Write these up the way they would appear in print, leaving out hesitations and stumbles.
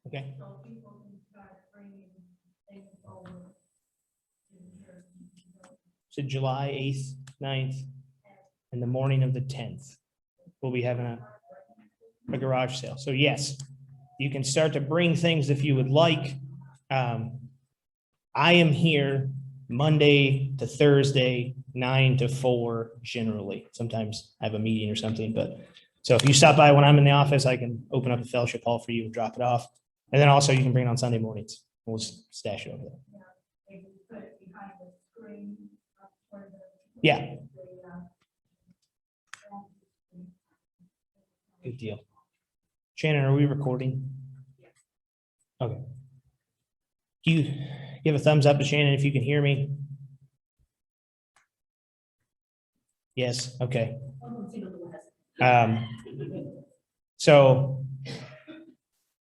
Okay. So July 8th, 9th, and the morning of the 10th, we'll be having a garage sale. So yes, you can start to bring things if you would like. I am here Monday to Thursday, 9 to 4 generally. Sometimes I have a meeting or something, but so if you stop by when I'm in the office, I can open up a fellowship hall for you and drop it off. And then also you can bring it on Sunday mornings. We'll just stash it over there. Yeah. Good deal. Shannon, are we recording? Okay. You give a thumbs up to Shannon if you can hear me. Yes. Okay. So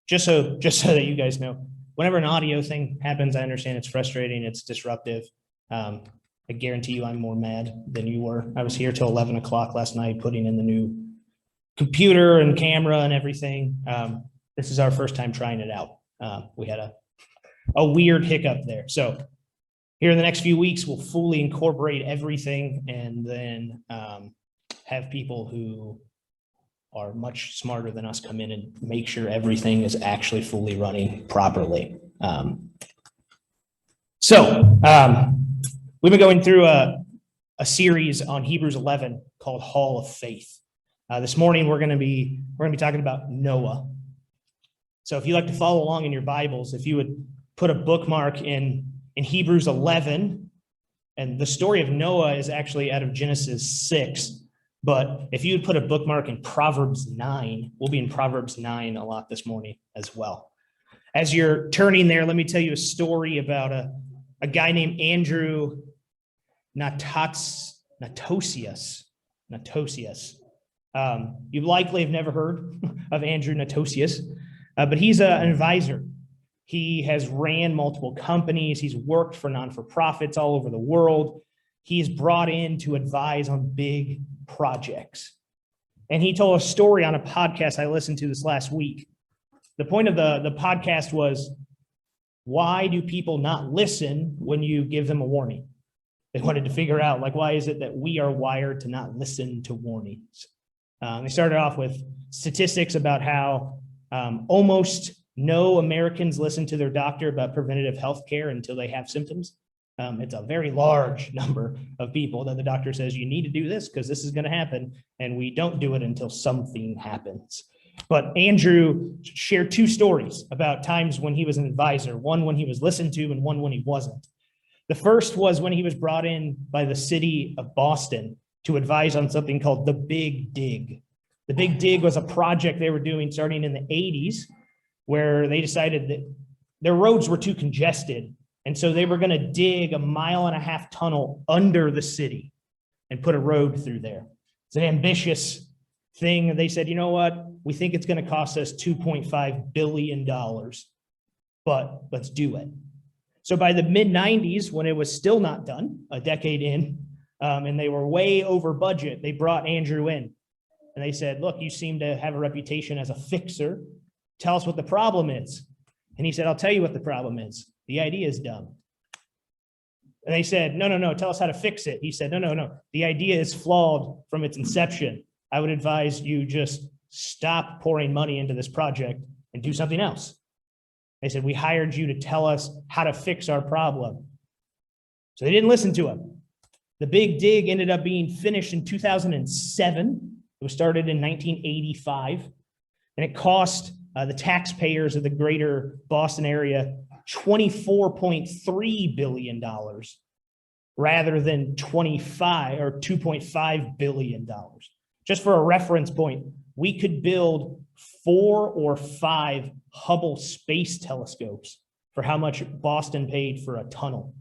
just so that you guys know, whenever an audio thing happens, I understand it's frustrating, it's disruptive. I guarantee you I'm more mad than you were. I was here till 11 o'clock last night, putting in the new computer and camera and everything. This is our first time trying it out. We had a weird hiccup there. So here in the next few weeks, we'll fully incorporate everything and then have people who are much smarter than us come in and make sure everything is actually fully running properly. We've been going through a series on Hebrews 11 called Hall of Faith. This morning we're going to be talking about Noah. So if you like to follow along in your Bibles, if you would put a bookmark in Hebrews 11, and the story of Noah is actually out of Genesis 6. But if you would put a bookmark in Proverbs 9, we'll be in Proverbs 9 a lot this morning as well. As you're turning there, let me tell you a story about a guy named Andrew Natosius. You likely have never heard of Andrew Natosius, but he's an advisor. He has ran multiple companies. He's worked for non-for-profits all over the world. He's brought in to advise on big projects. And he told a story on a podcast I listened to this last week. The point of the podcast was, why do people not listen when you give them a warning? They wanted to figure out, like, why is it that we are wired to not listen to warnings? They started off with statistics about how almost no Americans listen to their doctor about preventative health care until they have symptoms. It's a very large number of people that the doctor says you need to do this because this is going to happen, and we don't do it until something happens. But Andrew shared two stories about times when he was an advisor, one when he was listened to and one when he wasn't. The first was when he was brought in by the city of Boston to advise on something called the Big Dig. The Big Dig was a project they were doing starting in the 80s, where they decided that their roads were too congested. And so they were going to dig a 1.5 mile tunnel under the city and put a road through there. It's an ambitious thing. They said, you know what? We think it's going to cost us $2.5 billion, but let's do it. So by the mid-90s, when it was still not done, a decade in, and they were way over budget, they brought Andrew in. And they said, look, you seem to have a reputation as a fixer. Tell us what the problem is. And he said, I'll tell you what the problem is. The idea is dumb. And they said, no, tell us how to fix it. He said, no. The idea is flawed from its inception. I would advise you just stop pouring money into this project and do something else. They said, we hired you to tell us how to fix our problem. So they didn't listen to him. The Big Dig ended up being finished in 2007. It was started in 1985, and it cost the taxpayers of the greater Boston area $24.3 billion rather than $2.5 billion. Just for a reference point, we could build 4 or 5 Hubble space telescopes for how much Boston paid for a tunnel.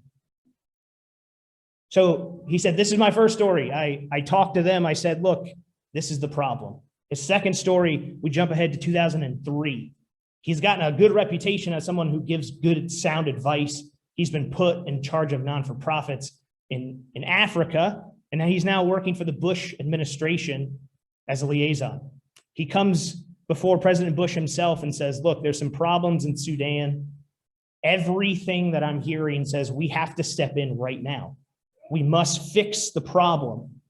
So he said, this is my first story. I talked to them. I said, look, this is the problem. His second story, we jump ahead to 2003. He's gotten a good reputation as someone who gives good, sound advice. He's been put in charge of non-for-profits in Africa, and he's now working for the Bush administration as a liaison. He comes before President Bush himself and says, look, there's some problems in Sudan. Everything that I'm hearing says we have to step in right now. We must fix the problem.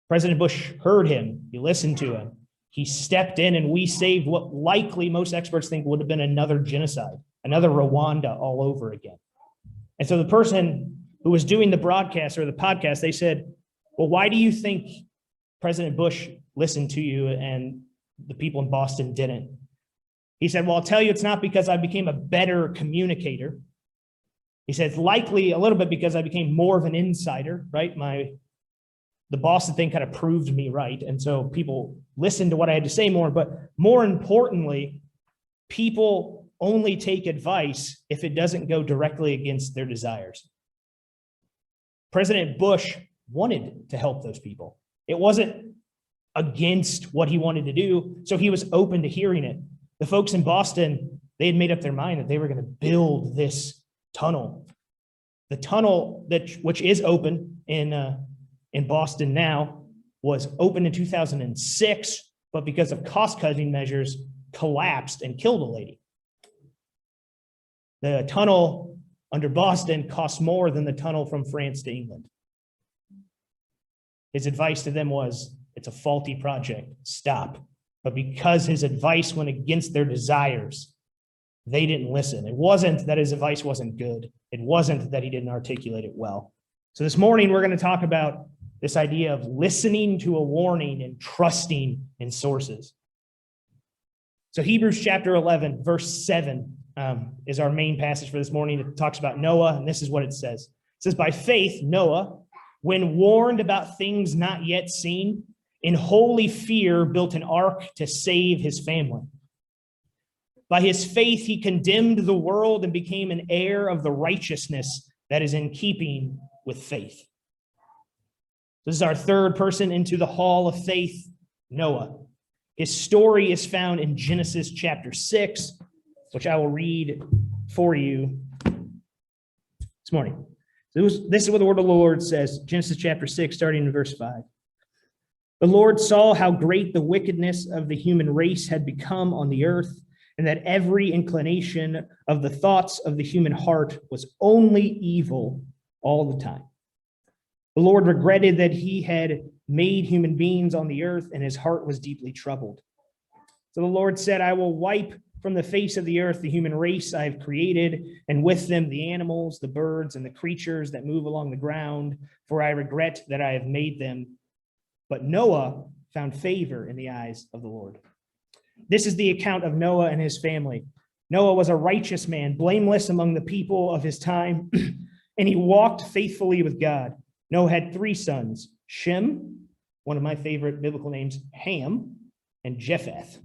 President Bush heard him. He listened to him. He stepped in, and we saved what likely most experts think would have been another genocide, another Rwanda all over again. And so the person who was doing the broadcast or the podcast, they said, well, why do you think President Bush listened to you and the people in Boston didn't? He said, well, I'll tell you, it's not because I became a better communicator. He said, it's likely a little bit because I became more of an insider, right? The Boston thing kind of proved me right. And so people listened to what I had to say more, but more importantly, people only take advice if it doesn't go directly against their desires. President Bush wanted to help those people. It wasn't against what he wanted to do, so he was open to hearing it. The folks in Boston, they had made up their mind that they were going to build this tunnel. The tunnel which is open in Boston now was open in 2006, but because of cost-cutting measures, collapsed and killed a lady. The tunnel under Boston cost more than the tunnel from France to England. His advice to them was, it's a faulty project, stop. But because his advice went against their desires, they didn't listen. It wasn't that his advice wasn't good. It wasn't that he didn't articulate it well. So this morning, we're going to talk about this idea of listening to a warning and trusting in sources. So Hebrews chapter 11, verse 7 is our main passage for this morning. It talks about Noah, and this is what it says. It says, by faith, Noah, when warned about things not yet seen, in holy fear built an ark to save his family. By his faith, he condemned the world and became an heir of the righteousness that is in keeping with faith. This is our third person into the hall of faith, Noah. His story is found in Genesis chapter 6, which I will read for you this morning. This is what the word of the Lord says, Genesis chapter 6, starting in verse 5. The Lord saw how great the wickedness of the human race had become on the earth, and that every inclination of the thoughts of the human heart was only evil all the time. The Lord regretted that he had made human beings on the earth, and his heart was deeply troubled. So the Lord said, I will wipe from the face of the earth the human race I have created, and with them the animals, the birds, and the creatures that move along the ground, for I regret that I have made them. But Noah found favor in the eyes of the Lord. This is the account of Noah and his family. Noah was a righteous man, blameless among the people of his time, and he walked faithfully with God. Noah had 3 sons, Shem, one of my favorite biblical names, Ham, and Japheth.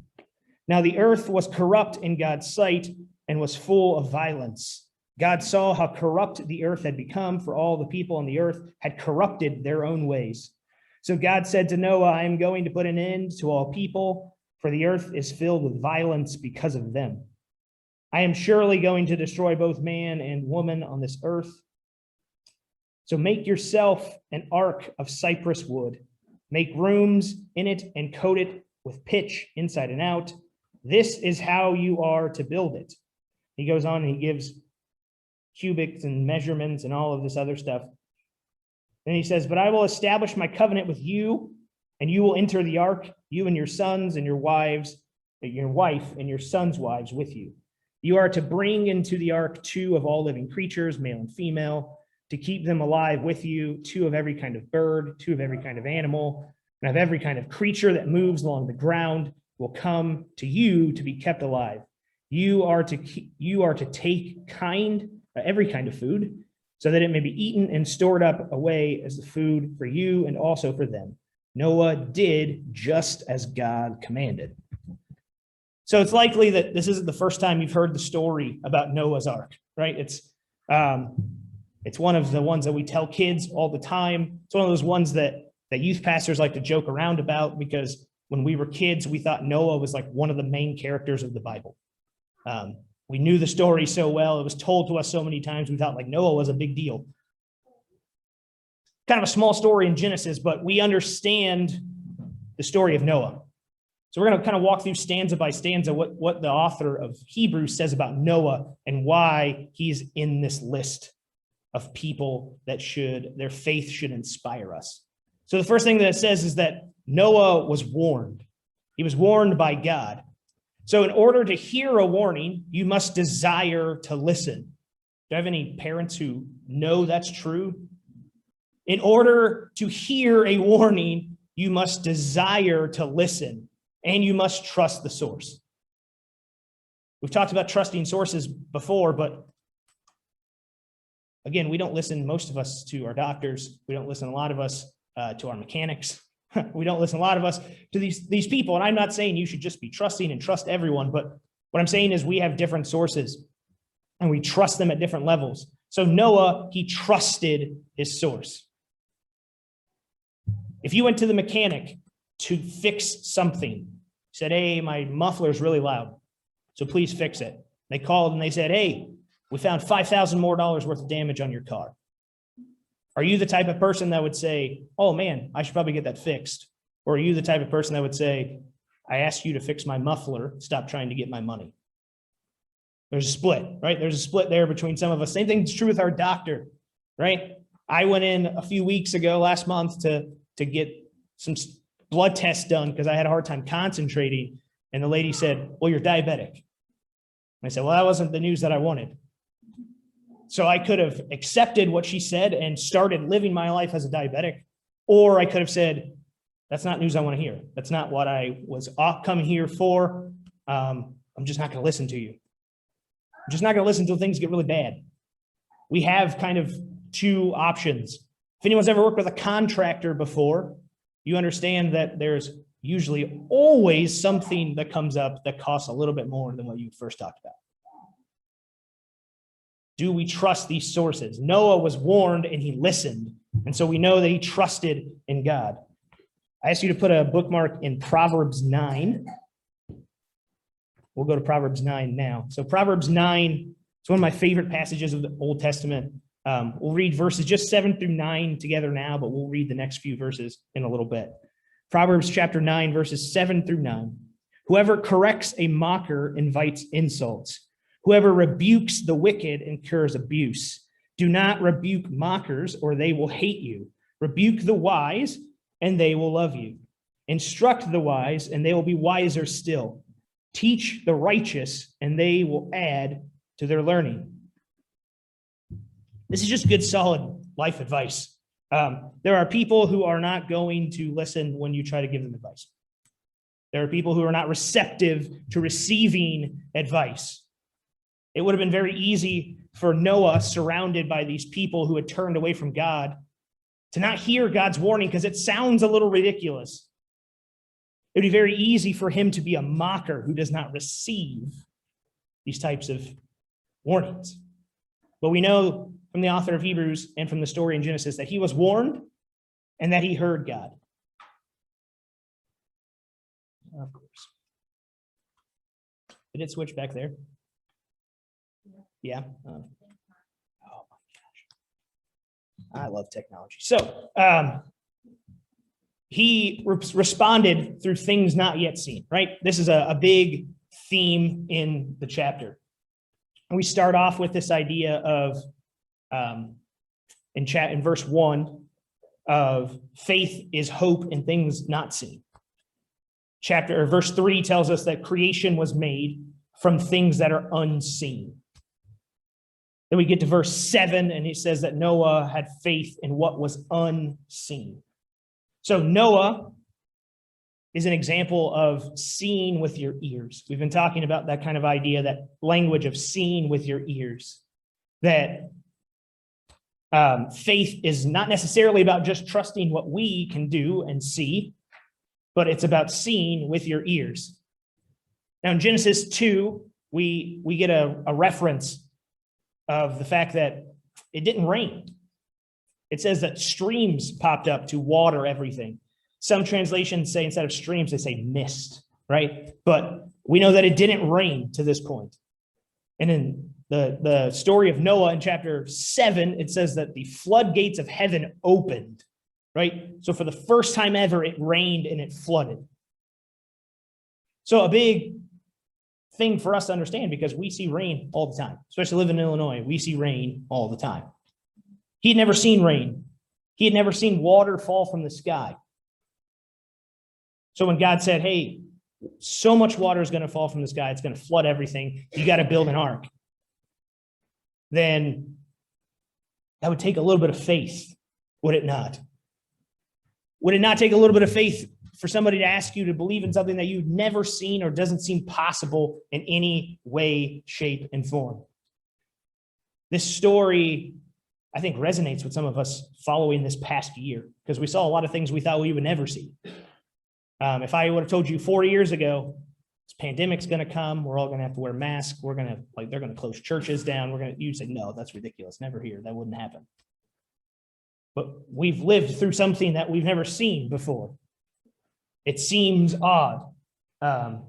Now the earth was corrupt in God's sight and was full of violence. God saw how corrupt the earth had become, for all the people on the earth had corrupted their own ways. So God said to Noah, I am going to put an end to all people, for the earth is filled with violence because of them. I am surely going to destroy both man and woman on this earth. So make yourself an ark of cypress wood. Make rooms in it and coat it with pitch inside and out. This is how you are to build it. He goes on and he gives cubits and measurements and all of this other stuff. And he says, but I will establish my covenant with you, and you will enter the ark, you and your sons and your wives, your wife and your sons' wives with you. You are to bring into the ark 2 of all living creatures, male and female, to keep them alive with you, 2 of every kind of bird, 2 of every kind of animal, and of every kind of creature that moves along the ground will come to you to be kept alive. You are to take every kind of food, so that it may be eaten and stored up away as the food for you and also for them. Noah did just as God commanded. So it's likely that this isn't the first time you've heard the story about Noah's Ark, right? It's one of the ones that we tell kids all the time. It's one of those ones that youth pastors like to joke around about, because when we were kids, we thought Noah was like one of the main characters of the Bible. We knew the story so well. It was told to us so many times. We thought like Noah was a big deal. Kind of a small story in Genesis, but we understand the story of Noah. So we're going to kind of walk through stanza by stanza what the author of Hebrews says about Noah and why he's in this list of people that their faith should inspire us. So the first thing that it says is that Noah was warned. He was warned by God. So in order to hear a warning, you must desire to listen. Do I have any parents who know that's true? In order to hear a warning, you must desire to listen, and you must trust the source. We've talked about trusting sources before, but again, we don't listen, most of us, to our doctors. We don't listen, a lot of us, to our mechanics. We don't listen, a lot of us, to these people. And I'm not saying you should just be trusting and trust everyone, but what I'm saying is we have different sources and we trust them at different levels. So Noah, he trusted his source. If you went to the mechanic to fix something, said, hey, my muffler is really loud, so please fix it. They called and they said, hey, we found $5,000 more worth of damage on your car. Are you the type of person that would say, oh man, I should probably get that fixed? Or are you the type of person that would say, I asked you to fix my muffler, stop trying to get my money? There's a split, right? There's a split there between some of us. Same thing's true with our doctor, right? I went in a few weeks ago, last month, to get some blood tests done because I had a hard time concentrating. And the lady said, well, you're diabetic. And I said, well, that wasn't the news that I wanted. So I could have accepted what she said and started living my life as a diabetic, or I could have said, that's not news I want to hear. That's not what I was coming here for. I'm just not going to listen to you. I'm just not going to listen until things get really bad. We have kind of two options. If anyone's ever worked with a contractor before, you understand that there's usually always something that comes up that costs a little bit more than what you first talked about. Do we trust these sources? Noah was warned and he listened. And so we know that he trusted in God. I asked you to put a bookmark in Proverbs 9. We'll go to Proverbs 9 now. So Proverbs 9, it's one of my favorite passages of the Old Testament. We'll read verses just 7 through 9 together now, but we'll read the next few verses in a little bit. Proverbs chapter 9, verses 7 through 9. Whoever corrects a mocker invites insults. Whoever rebukes the wicked incurs abuse. Do not rebuke mockers, or they will hate you. Rebuke the wise, and they will love you. Instruct the wise, and they will be wiser still. Teach the righteous, and they will add to their learning. This is just good, solid life advice. There are people who are not going to listen when you try to give them advice. There are people who are not receptive to receiving advice. It would have been very easy for Noah, surrounded by these people who had turned away from God, to not hear God's warning because it sounds a little ridiculous. It would be very easy for him to be a mocker who does not receive these types of warnings. But we know from the author of Hebrews and from the story in Genesis that he was warned and that he heard God. Of course. Did it switch back there? Yeah. Oh my gosh. I love technology. So he responded through things not yet seen, right? This is a big theme in the chapter. And we start off with this idea of in verse 1 of faith is hope in things not seen. Verse 3 tells us that creation was made from things that are unseen. Then we get to verse 7, and he says that Noah had faith in what was unseen. So Noah is an example of seeing with your ears. We've been talking about that kind of idea, that language of seeing with your ears. That faith is not necessarily about just trusting what we can do and see, but it's about seeing with your ears. Now in Genesis 2, we get a reference of the fact that it didn't rain. It says that streams popped up to water everything. Some translations say instead of streams, they say mist, right? But we know that it didn't rain to this point. And in the story of Noah in chapter 7, it says that the floodgates of heaven opened, right? So for the first time ever, it rained and it flooded. So a big thing for us to understand, because we see rain all the time, especially living in Illinois, we see rain all the time. He had never seen rain. He had never seen water fall from the sky. So when God said, hey, so much water is going to fall from the sky, it's going to flood everything, you got to build an ark, then that would take a little bit of faith, would it not? Would it not take a little bit of faith for somebody to ask you to believe in something that you've never seen or doesn't seem possible in any way, shape, and form? This story, I think, resonates with some of us following this past year, because we saw a lot of things we thought we would never see. If I would have told you 4 years ago, this pandemic's going to come, we're all going to have to wear masks, they're going to close churches down, you say, no, that's ridiculous, never here, that wouldn't happen. But we've lived through something that we've never seen before. It seems odd. But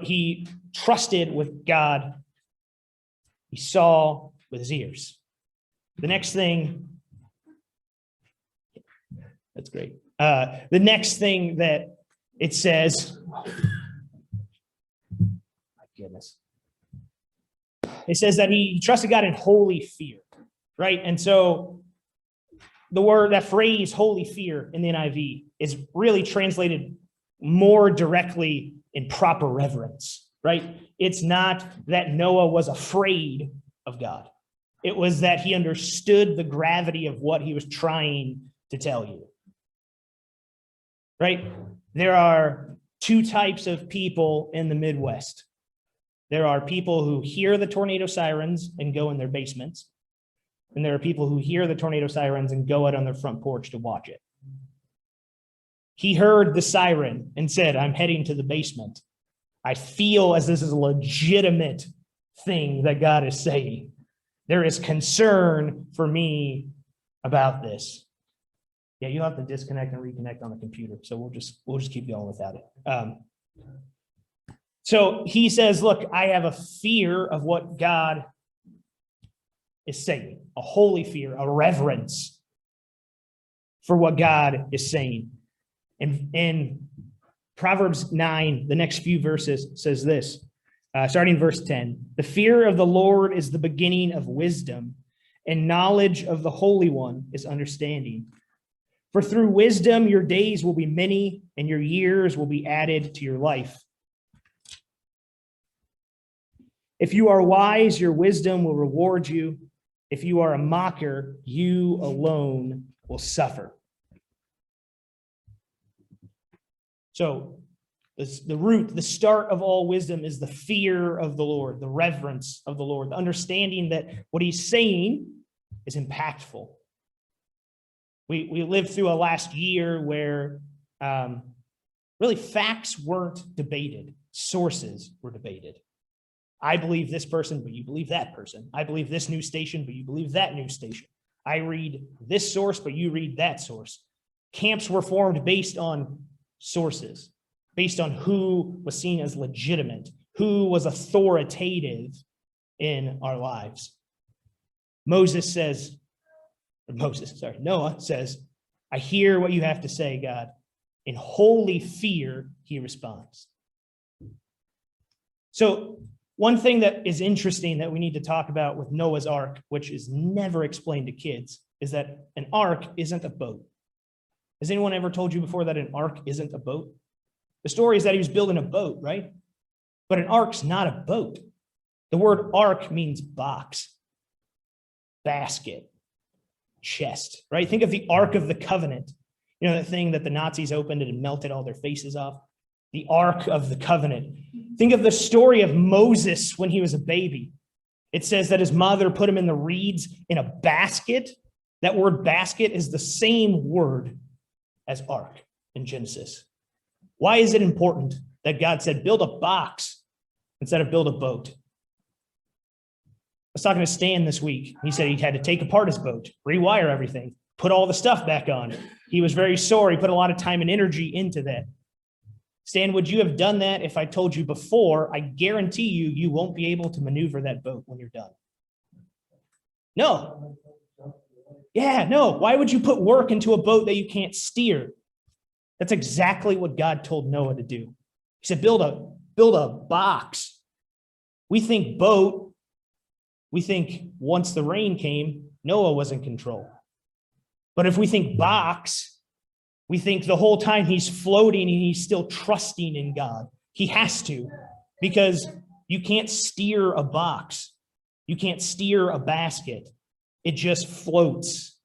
he trusted with God. He saw with his ears. The next thing, that's great. The next thing that it says, my goodness. It says that he trusted God in holy fear, right? And so that phrase, holy fear, in the NIV is really translated more directly in proper reverence, right? It's not that Noah was afraid of God. It was that he understood the gravity of what he was trying to tell you, right? There are two types of people in the Midwest. There are people who hear the tornado sirens and go in their basements. And there are people who hear the tornado sirens and go out on their front porch to watch it. He heard the siren and said, I'm heading to the basement. I feel as this is a legitimate thing that God is saying. There is concern for me about this. Yeah, you'll have to disconnect and reconnect on the computer. So we'll just keep going without it. So he says, look, I have a fear of what God is saying, a holy fear, a reverence for what God is saying. And in Proverbs 9, the next few verses says this, starting verse 10, the fear of the Lord is the beginning of wisdom, and knowledge of the Holy One is understanding. For through wisdom your days will be many, and your years will be added to your life. If you are wise, your wisdom will reward you. If you are a mocker, you alone will suffer. So the root, the start of all wisdom is the fear of the Lord, the reverence of the Lord, the understanding that what he's saying is impactful. We lived through a last year where really facts weren't debated. Sources were debated. I believe this person, but you believe that person. I believe this news station, but you believe that news station. I read this source, but you read that source. Camps were formed based on sources, based on who was seen as legitimate, who was authoritative in our lives. Noah says, I hear what you have to say, God. In holy fear, he responds. So one thing that is interesting that we need to talk about with Noah's Ark, which is never explained to kids, is that an ark isn't a boat. Has anyone ever told you before that an ark isn't a boat? The story is that he was building a boat, right? But an ark's not a boat. The word ark means box, basket, chest, right? Think of the Ark of the Covenant. You know, that thing that the Nazis opened and melted all their faces off? The Ark of the Covenant. Think of the story of Moses when he was a baby. It says that his mother put him in the reeds in a basket. That word basket is the same word as ark in Genesis. Why is it important that God said, build a box instead of build a boat? I was talking to Stan this week. He said he had to take apart his boat, rewire everything, put all the stuff back on. He was very sore. He put a lot of time and energy into that. Stan, would you have done that if I told you before? I guarantee you, you won't be able to maneuver that boat when you're done. No. Yeah, no. Why would you put work into a boat that you can't steer? That's exactly what God told Noah to do. He said, build a box. We think boat. We think once the rain came, Noah was in control. But if we think box, we think the whole time he's floating and he's still trusting in God. He has to, because you can't steer a box. You can't steer a basket. It just floats.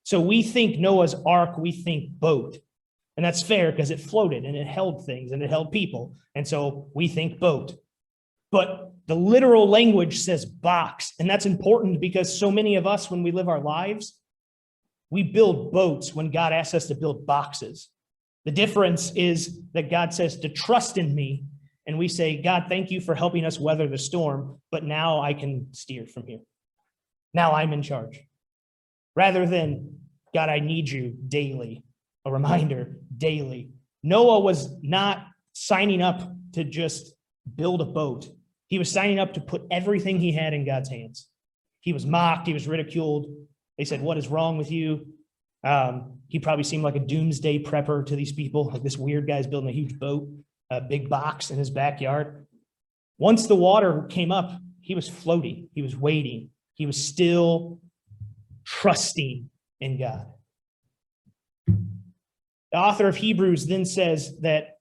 So we think Noah's ark, we think boat. And that's fair because it floated and it held things and it held people. And so we think boat. But the literal language says box. And that's important because so many of us, when we live our lives, we build boats when God asks us to build boxes. The difference is that God says to trust in me. And we say, God, thank you for helping us weather the storm. But now I can steer from here. Now I'm in charge. Rather than, God, I need you daily. A reminder daily. Noah was not signing up to just build a boat. He was signing up to put everything he had in God's hands. He was mocked. He was ridiculed. They said, what is wrong with you? He probably seemed like a doomsday prepper to these people. Like this weird guy's building a huge boat, a big box in his backyard. Once the water came up, he was floating. He was waiting. He was still trusting in God. The author of Hebrews then says that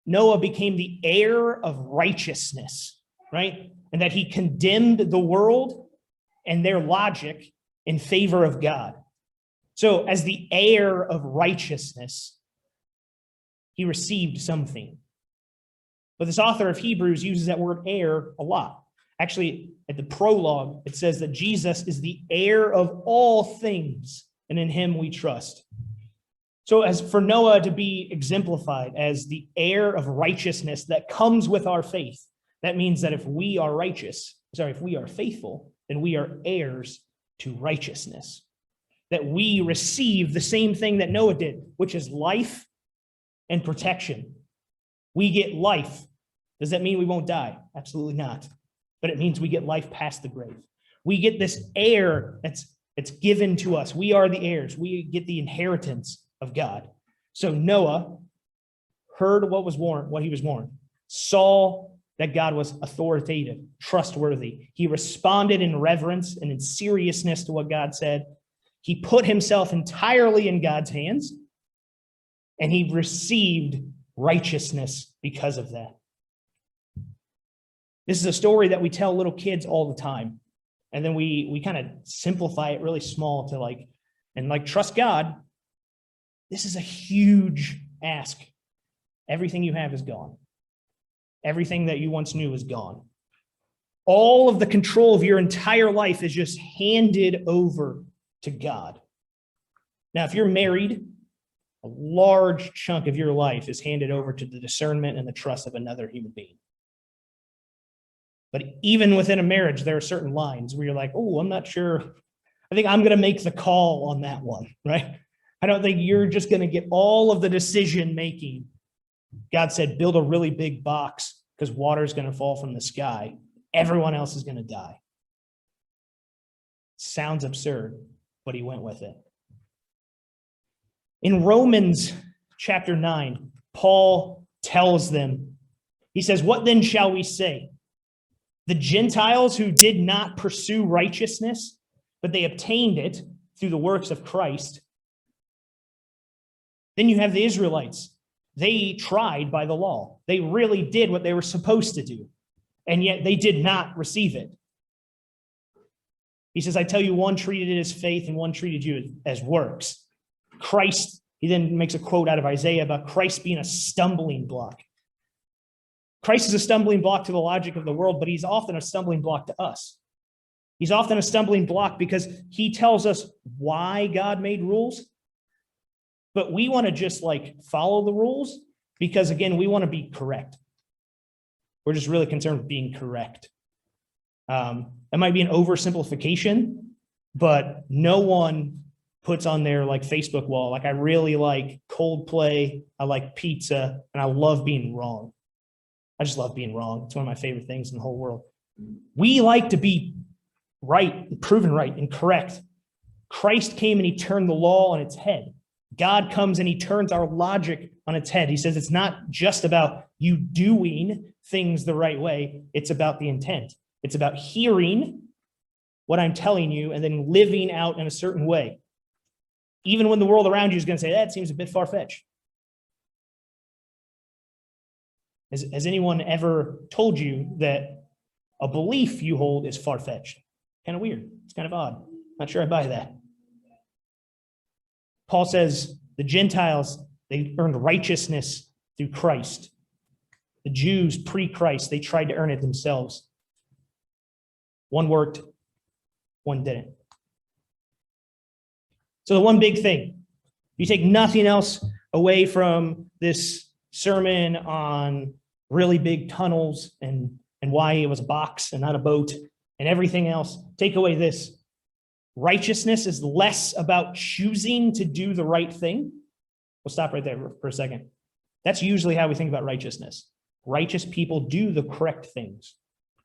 Noah became the heir of righteousness, right? And that he condemned the world and their logic in favor of God. So as the heir of righteousness, he received something. But this author of Hebrews uses that word heir a lot. Actually, at the prologue, it says that Jesus is the heir of all things, and in him we trust. So as for Noah to be exemplified as the heir of righteousness that comes with our faith, that means that if we are faithful, then we are heirs to righteousness. That we receive the same thing that Noah did, which is life and protection. We get life. Does that mean we won't die? Absolutely not. But it means we get life past the grave. We get this heir that's given to us. We are the heirs. We get the inheritance of God. So Noah heard what he was warned, saw that God was authoritative, trustworthy. He responded in reverence and in seriousness to what God said. He put himself entirely in God's hands, and he received righteousness because of that. This is a story that we tell little kids all the time. And then we kind of simplify it really small to trust God. This is a huge ask. Everything you have is gone. Everything that you once knew is gone. All of the control of your entire life is just handed over to God. Now, if you're married, a large chunk of your life is handed over to the discernment and the trust of another human being. But even within a marriage, there are certain lines where you're like, oh, I'm not sure. I think I'm going to make the call on that one, right? I don't think you're just going to get all of the decision making. God said, build a really big box because water is going to fall from the sky. Everyone else is going to die. Sounds absurd, but he went with it. In Romans chapter 9, Paul tells them, he says, what then shall we say? The Gentiles who did not pursue righteousness, but they obtained it through the works of Christ. Then you have the Israelites. They tried by the law. They really did what they were supposed to do, and yet they did not receive it. He says, I tell you, one treated it as faith and one treated you as works. Christ, he then makes a quote out of Isaiah about Christ being a stumbling block. Christ is a stumbling block to the logic of the world, but he's often a stumbling block to us. He's often a stumbling block because he tells us why God made rules, but we want to just follow the rules because, again, we want to be correct. We're just really concerned with being correct. It might be an oversimplification, but no one puts on their Facebook wall, I really like Coldplay, I like pizza, and I love being wrong. I just love being wrong. It's one of my favorite things in the whole world. We like to be right, proven right, and correct. Christ came and he turned the law on its head. God comes and he turns our logic on its head. He says it's not just about you doing things the right way. It's about the intent. It's about hearing what I'm telling you and then living out in a certain way. Even when the world around you is going to say, that seems a bit far-fetched. Has anyone ever told you that a belief you hold is far-fetched? Kind of weird. It's kind of odd. Not sure I buy that. Paul says the Gentiles, they earned righteousness through Christ. The Jews pre-Christ, they tried to earn it themselves. One worked, one didn't. So the one big thing, you take nothing else away from this sermon on really big tunnels and why it was a box and not a boat and everything else, take away this. Righteousness is less about choosing to do the right thing. We'll stop right there for a second. That's usually how we think about righteousness. Righteous people do the correct things.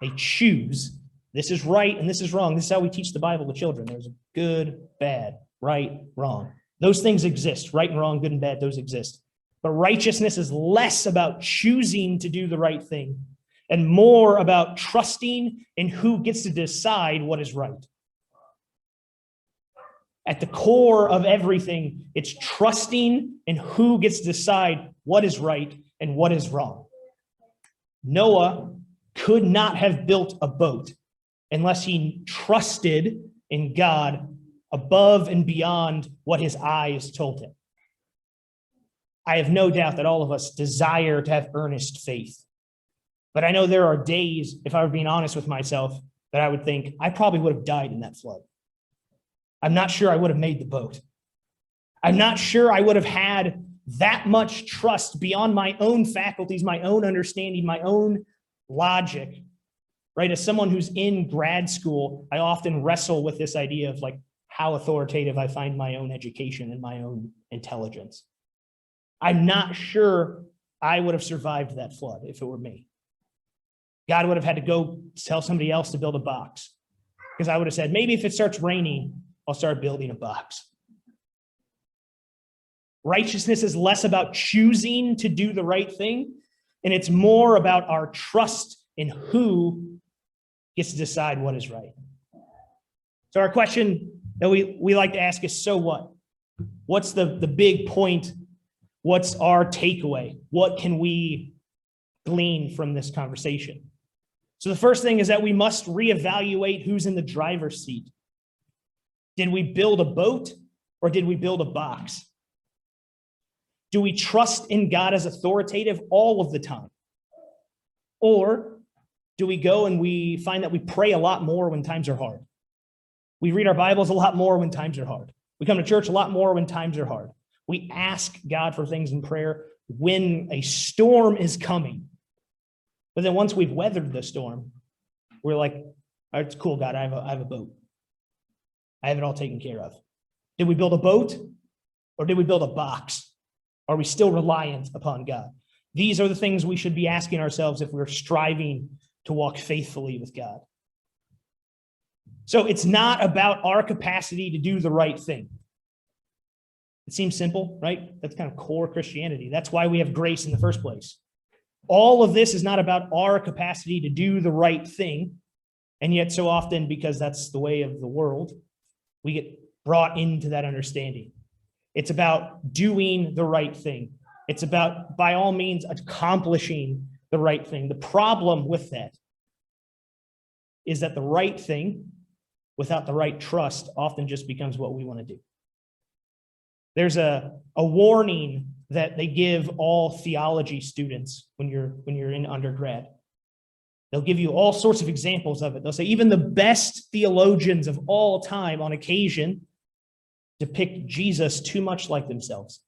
They choose, this is right and this is wrong. This is how we teach the Bible to children. There's good, bad, right, wrong. Those things exist. Right and wrong, good and bad, those exist. But righteousness is less about choosing to do the right thing and more about trusting in who gets to decide what is right. At the core of everything, it's trusting in who gets to decide what is right and what is wrong. Noah could not have built a boat unless he trusted in God above and beyond what his eyes told him. I have no doubt that all of us desire to have earnest faith. But I know there are days, if I were being honest with myself, that I would think I probably would have died in that flood. I'm not sure I would have made the boat. I'm not sure I would have had that much trust beyond my own faculties, my own understanding, my own logic, right? As someone who's in grad school, I often wrestle with this idea of like how authoritative I find my own education and my own intelligence. I'm not sure I would have survived that flood if it were me. God would have had to go tell somebody else to build a box because I would have said, maybe if it starts raining, I'll start building a box. Righteousness is less about choosing to do the right thing, and it's more about our trust in who gets to decide what is right. So our question that we like to ask is, so what? What's the big point? What's our takeaway? What can we glean from this conversation? So the first thing is that we must reevaluate who's in the driver's seat. Did we build a boat or did we build a box? Do we trust in God as authoritative all of the time? Or do we go and we find that we pray a lot more when times are hard? We read our Bibles a lot more when times are hard. We come to church a lot more when times are hard. We ask God for things in prayer when a storm is coming. But then once we've weathered the storm, we're like, all right, it's cool, God, I have a boat. I have it all taken care of. Did we build a boat or did we build a box? Are we still reliant upon God? These are the things we should be asking ourselves if we're striving to walk faithfully with God. So it's not about our capacity to do the right thing. It seems simple, right? That's kind of core Christianity. That's why we have grace in the first place. All of this is not about our capacity to do the right thing. And yet so often, because that's the way of the world, we get brought into that understanding. It's about doing the right thing. It's about, by all means, accomplishing the right thing. The problem with that is that the right thing, without the right trust, often just becomes what we want to do. There's a warning that they give all theology students when you're in undergrad. They'll give you all sorts of examples of it. They'll say even the best theologians of all time on occasion depict Jesus too much like themselves.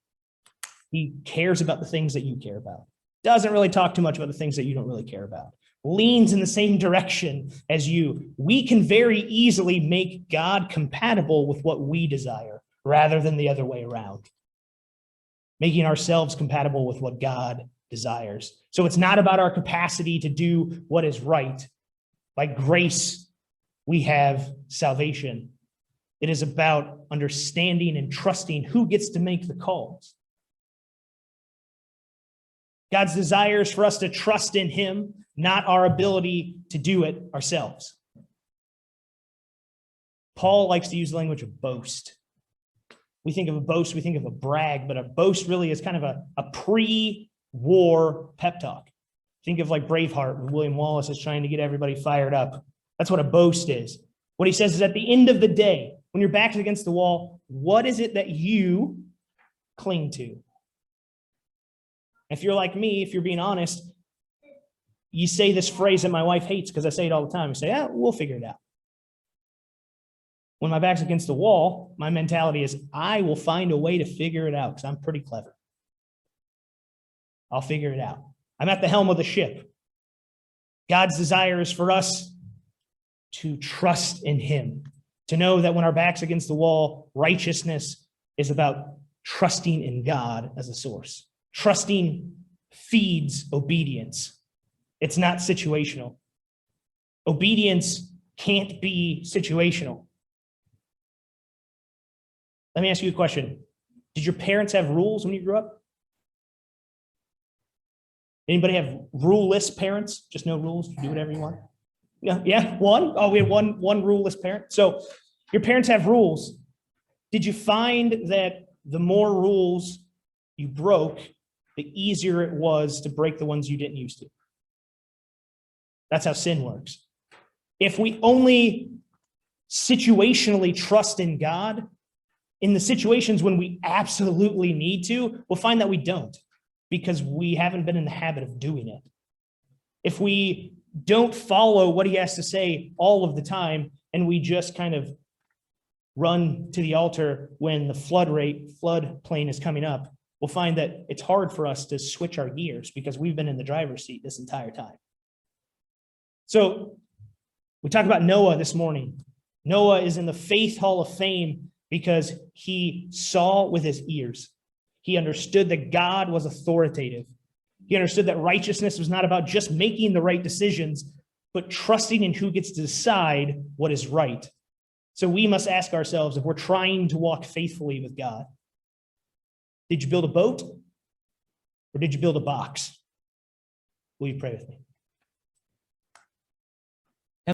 He cares about the things that you care about. Doesn't really talk too much about the things that you don't really care about. Leans in the same direction as you. We can very easily make God compatible with what we desire rather than the other way around. Making ourselves compatible with what God desires. So it's not about our capacity to do what is right. By grace, we have salvation. It is about understanding and trusting who gets to make the calls. God's desire is for us to trust in him, not our ability to do it ourselves. Paul likes to use the language of boast. We think of a boast, we think of a brag, but a boast really is kind of a pre-war pep talk. Think of like Braveheart, when William Wallace is trying to get everybody fired up. That's what a boast is. What he says is at the end of the day, when your back's against the wall, what is it that you cling to? If you're like me, if you're being honest, you say this phrase that my wife hates because I say it all the time. You say, we'll figure it out. When my back's against the wall, my mentality is I will find a way to figure it out because I'm pretty clever. I'll figure it out. I'm at the helm of the ship. God's desire is for us to trust in him, to know that when our back's against the wall, righteousness is about trusting in God as a source. Trusting feeds obedience. It's not situational. Obedience can't be situational. Let me ask you a question. Did your parents have rules when you grew up? Anybody have ruleless parents? Just no rules, do whatever you want? Yeah, one? Oh, we had one ruleless parent. So your parents have rules. Did you find that the more rules you broke, the easier it was to break the ones you didn't used to? That's how sin works. If we only situationally trust in God, in the situations when we absolutely need to, we'll find that we don't because we haven't been in the habit of doing it. If we don't follow what he has to say all of the time and we just kind of run to the altar when the floodplain is coming up, we'll find that it's hard for us to switch our gears because we've been in the driver's seat this entire time. So we talked about Noah this morning. Noah is in the Faith Hall of Fame because he saw with his ears. He understood that God was authoritative. He understood that righteousness was not about just making the right decisions, but trusting in who gets to decide what is right. So we must ask ourselves if we're trying to walk faithfully with God. Did you build a boat or did you build a box? Will you pray with me?